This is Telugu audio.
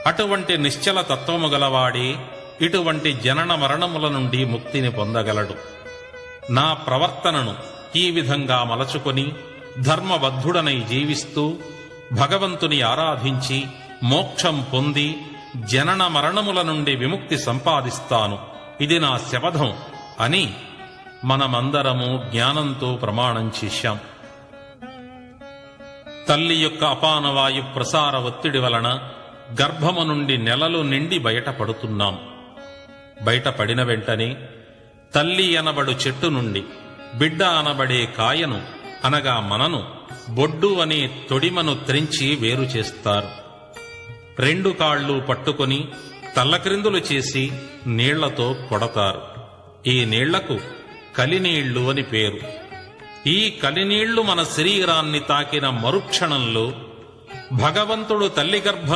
అటువంటి నిశ్చల తత్వము గలవాడే ఇటువంటి జనన మరణముల నుండి ముక్తిని పొందగలడు. నా ప్రవర్తనను ఈ విధంగా మలచుకొని ధర్మబద్ధుడనై జీవిస్తూ భగవంతుని ఆరాధించి మోక్షం పొంది జనన మరణముల నుండి విముక్తి సంపాదిస్తాను, ఇది నా శపథం అని మనమందరము జ్ఞానంతో ప్రమాణం చేశాం. తల్లి యొక్క అపానవాయు ప్రసార ఒత్తిడి వలన గర్భము నుండి నెలలు నిండి బయటపడుతున్నాం. బయటపడిన వెంటనే తల్లి అనబడు చెట్టు నుండి బిడ్డ అనబడే కాయను అనగా మనను బొడ్డు అనే తొడిమను త్రెంచి వేరు చేస్తారు. 2 కాళ్ళు పట్టుకొని తల్లక్రిందులు చేసి నీళ్లతో కొడతారు. ఈ నీళ్లకు కలినీళ్లు అని పేరు. ఈ కలినీళ్లు మన శరీరాన్ని తాకిన మరుక్షణంలో భగవంతుడు తల్లి గర్భం